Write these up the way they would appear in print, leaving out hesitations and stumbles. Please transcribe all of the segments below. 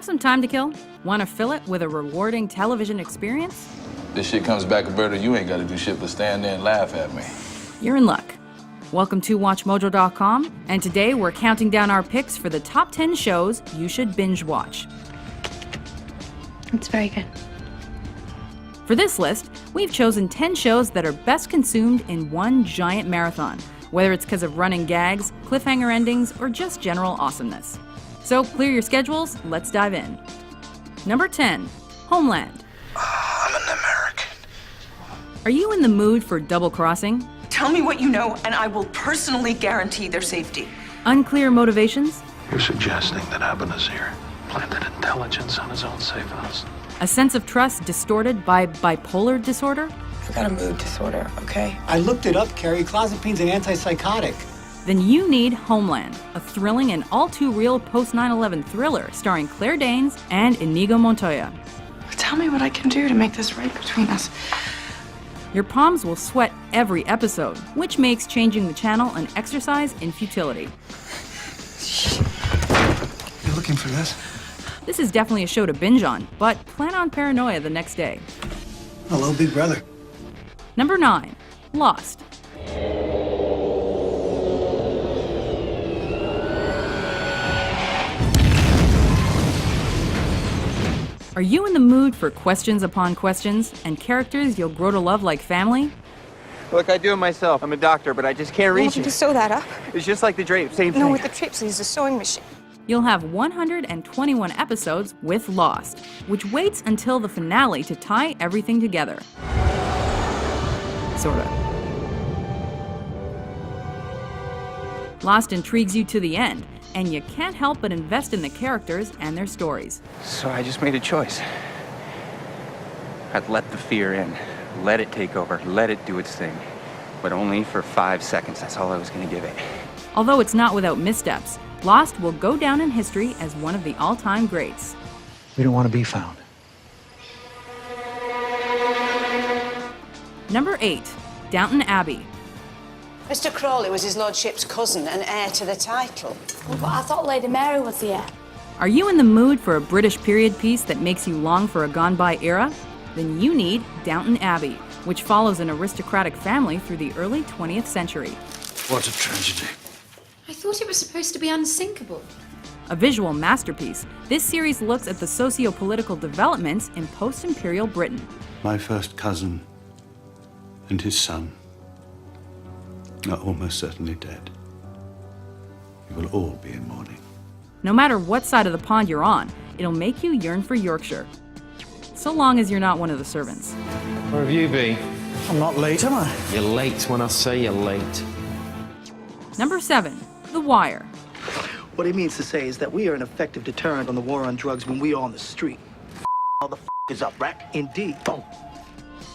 Have some time to kill? Want to fill it with a rewarding television experience? This shit comes back a birder, you ain't gotta do shit but stand there and laugh at me. You're in luck. Welcome to WatchMojo.com, and today we're counting down our picks for the top 10 shows you should binge watch. It's very good. For this list, we've chosen 10 shows that are best consumed in one giant marathon, whether it's because of running gags, cliffhanger endings, or just general awesomeness. So clear your schedules, let's dive in. Number 10, Homeland. I'm an American. Are you in the mood for double crossing? Tell me what you know, and I will personally guarantee their safety. Unclear motivations? You're suggesting that Ebenezer planted intelligence on his own safe house? A sense of trust distorted by bipolar disorder? I've got a mood disorder, okay? I looked it up, Carrie. Clozapine's an antipsychotic. Then you need Homeland, a thrilling and all-too-real post-9/11 thriller starring Claire Danes and Inigo Montoya. Tell me what I can do to make this right between us. Your palms will sweat every episode, which makes changing the channel an exercise in futility. You looking for this? This is definitely a show to binge on, but plan on paranoia the next day. Hello, big brother. Number 9, Lost. Are you in the mood for questions upon questions and characters you'll grow to love like family? Look, I do it myself. I'm a doctor, but I just can't reach You it. to sew that up? It's just like the drape, same thing. No, with the trips, use a sewing machine. You'll have 121 episodes with Lost, which waits until the finale to tie everything together. Sorta. Lost intrigues you to the end, and you can't help but invest in the characters and their stories. So I just made a choice. I'd let the fear in, let it take over, let it do its thing. But only for 5 seconds, that's all I was gonna give it. Although it's not without missteps, Lost will go down in history as one of the all-time greats. We don't want to be found. Number 8, Downton Abbey. Mr. Crawley was his lordship's cousin and heir to the title. Well, but I thought Lady Mary was the heir. Are you in the mood for a British period piece that makes you long for a gone-by era? Then you need Downton Abbey, which follows an aristocratic family through the early 20th century. What a tragedy. I thought it was supposed to be unsinkable. A visual masterpiece, this series looks at the socio-political developments in post-imperial Britain. My first cousin and his son are almost certainly dead. You will all be in mourning. No matter what side of the pond you're on, it'll make you yearn for Yorkshire. So long as you're not one of the servants. Where have you been? I'm not late, am I? You're late when I say you're late. Number 7, The Wire. What he means to say is that we are an effective deterrent on the war on drugs when we are on the street. All the is up, right? Indeed. Boom.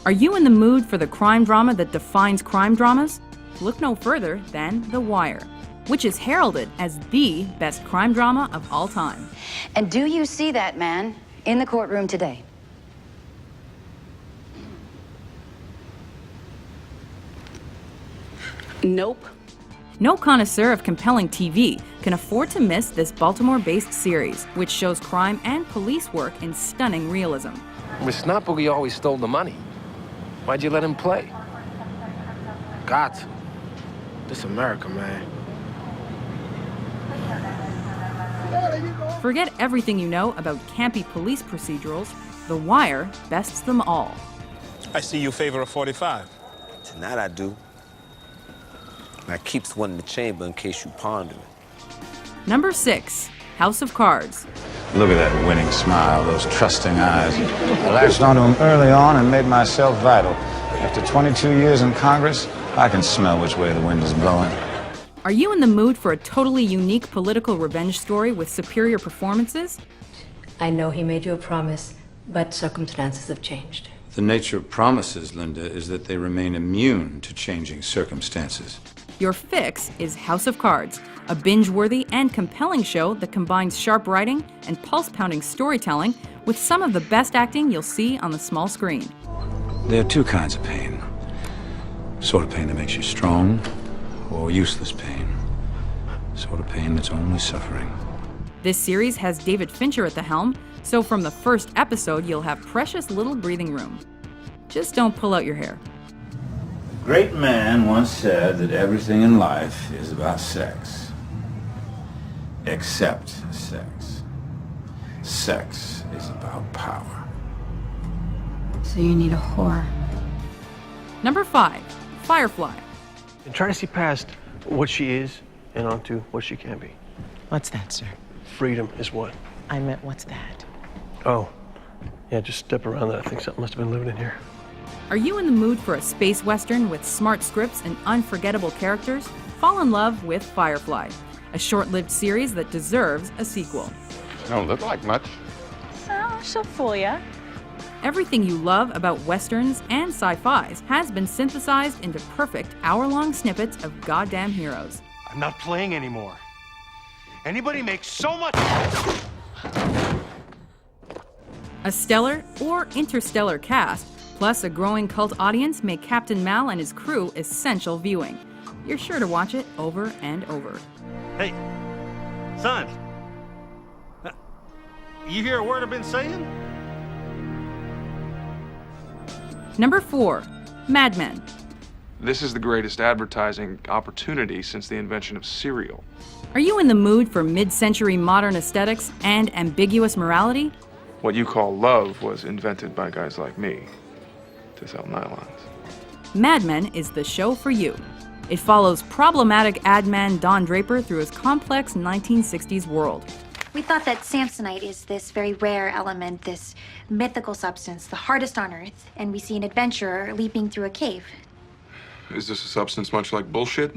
Are you in the mood for the crime drama that defines crime dramas? Look no further than The Wire, which is heralded as the best crime drama of all time. And do you see that man in the courtroom today? Nope. No connoisseur of compelling TV can afford to miss this Baltimore-based series, which shows crime and police work in stunning realism. It's not Boogie always stole the money. Why'd you let him play? Got to. This America, man. Forget everything you know about campy police procedurals. The Wire bests them all. I see you favor a 45. Tonight I do. And I keeps one in the chamber in case you ponder it. Number 6, House of Cards. Look at that winning smile, those trusting eyes. I latched onto him early on and made myself vital. After 22 years in Congress, I can smell which way the wind is blowing. Are you in the mood for a totally unique political revenge story with superior performances? I know he made you a promise, but circumstances have changed. The nature of promises, Linda, is that they remain immune to changing circumstances. Your fix is House of Cards, a binge-worthy and compelling show that combines sharp writing and pulse-pounding storytelling with some of the best acting you'll see on the small screen. There are two kinds of pain. Sort of pain that makes you strong, or useless pain. Sort of pain that's only suffering. This series has David Fincher at the helm, so from the first episode you'll have precious little breathing room. Just don't pull out your hair. A great man once said that everything in life is about sex. Except sex. Sex is about power. So you need a whore. Number 5, Firefly. And try to see past what she is and onto what she can be. What's that, sir? Freedom is what? I meant, what's that? Oh, yeah, just step around that. I think something must have been living in here. Are you in the mood for a space western with smart scripts and unforgettable characters? Fall in love with Firefly, a short-lived series that deserves a sequel. Don't look like much. Oh, she'll fool ya. Everything you love about westerns and sci-fis has been synthesized into perfect hour-long snippets of goddamn heroes. I'm not playing anymore. Anybody makes so much. A stellar or interstellar cast, plus a growing cult audience make Captain Mal and his crew essential viewing. You're sure to watch it over and over. Hey, son. You hear a word I've been saying? Number 4, Mad Men. This is the greatest advertising opportunity since the invention of cereal. Are you in the mood for mid-century modern aesthetics and ambiguous morality? What you call love was invented by guys like me to sell nylons. Mad Men is the show for you. It follows problematic ad man Don Draper through his complex 1960s world. We thought that Samsonite is this very rare element, this mythical substance, the hardest on Earth, and we see an adventurer leaping through a cave. Is this a substance much like bullshit?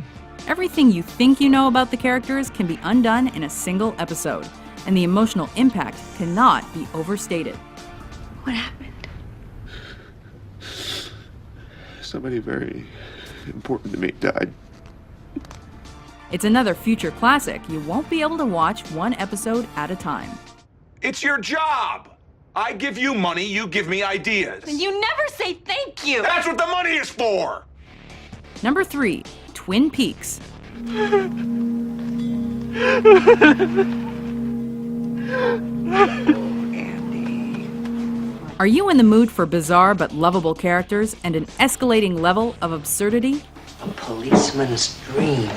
Everything you think you know about the characters can be undone in a single episode, and the emotional impact cannot be overstated. What happened? Somebody very important to me died. It's another future classic you won't be able to watch one episode at a time. It's your job. I give you money, you give me ideas. And you never say thank you. That's what the money is for. Number 3, Twin Peaks. Are you in the mood for bizarre but lovable characters and an escalating level of absurdity? A policeman's dream.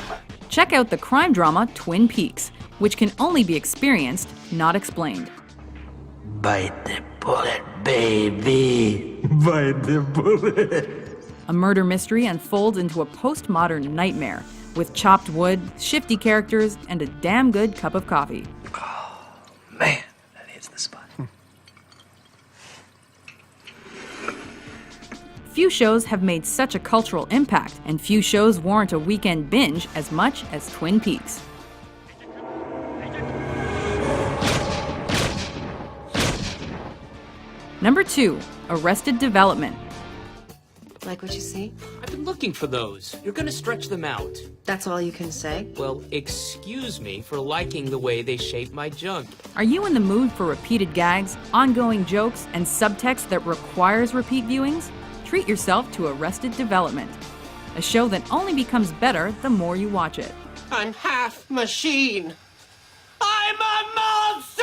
Check out the crime drama Twin Peaks, which can only be experienced, not explained. Bite the bullet, baby. Bite the bullet. A murder mystery unfolds into a postmodern nightmare with chopped wood, shifty characters, and a damn good cup of coffee. Man, that hits the spot. Few shows have made such a cultural impact, and few shows warrant a weekend binge as much as Twin Peaks. Number 2, Arrested Development. Like what you see? I've been looking for those. You're gonna stretch them out. That's all you can say? Well, excuse me for liking the way they shape my junk. Are you in the mood for repeated gags, ongoing jokes, and subtext that requires repeat viewings? Treat yourself to Arrested Development, a show that only becomes better the more you watch it. I'm half machine. I'm a monster!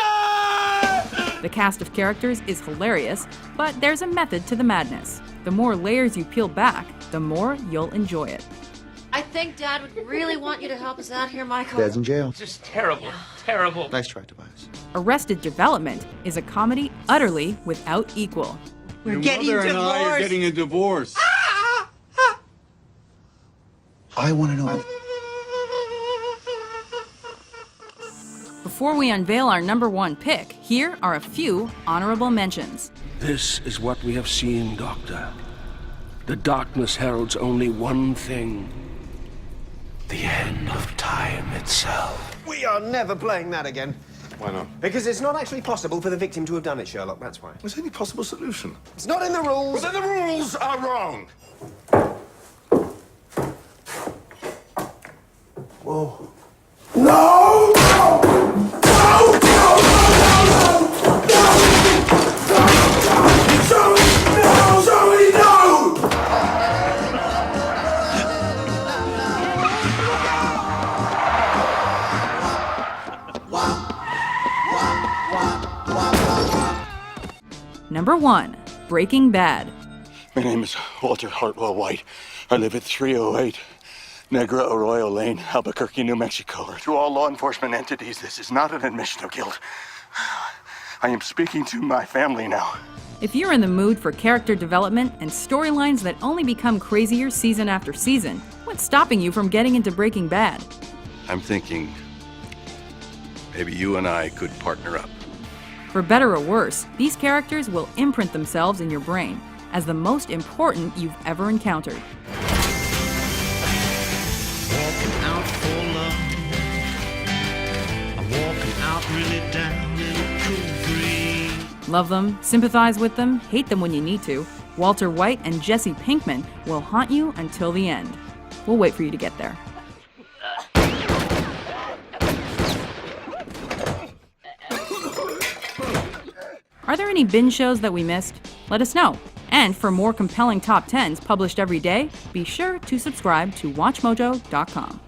The cast of characters is hilarious, but there's a method to the madness. The more layers you peel back, the more you'll enjoy it. I think Dad would really want you to help us out here, Michael. Dad's in jail. Just terrible, terrible. Nice try, Tobias. Arrested Development is a comedy utterly without equal. We're getting divorced. Your mother and I are getting a divorce. I want to know. Before we unveil our number 1 pick, here are a few honorable mentions. This is what we have seen, Doctor. The darkness heralds only one thing. The end of time itself. We are never playing that again. Why not? Because it's not actually possible for the victim to have done it, Sherlock, that's why. Was there any possible solution? It's not in the rules. Well, then the rules are wrong. Whoa. No! No! No! No! No! Somebody no! Number 1. Breaking Bad. My name is Walter Hartwell White. I live at 308 Negra Arroyo Lane, Albuquerque, New Mexico. To all law enforcement entities, this is not an admission of guilt. I am speaking to my family now. If you're in the mood for character development and storylines that only become crazier season after season, what's stopping you from getting into Breaking Bad? I'm thinking maybe you and I could partner up. For better or worse, these characters will imprint themselves in your brain as the most important you've ever encountered. Walking out for love. I'm walking out really down in a cool breeze. Love them, sympathize with them, hate them when you need to. Walter White and Jesse Pinkman will haunt you until the end. We'll wait for you to get there. Are there any binge shows that we missed? Let us know. And for more compelling top 10s published every day, be sure to subscribe to WatchMojo.com.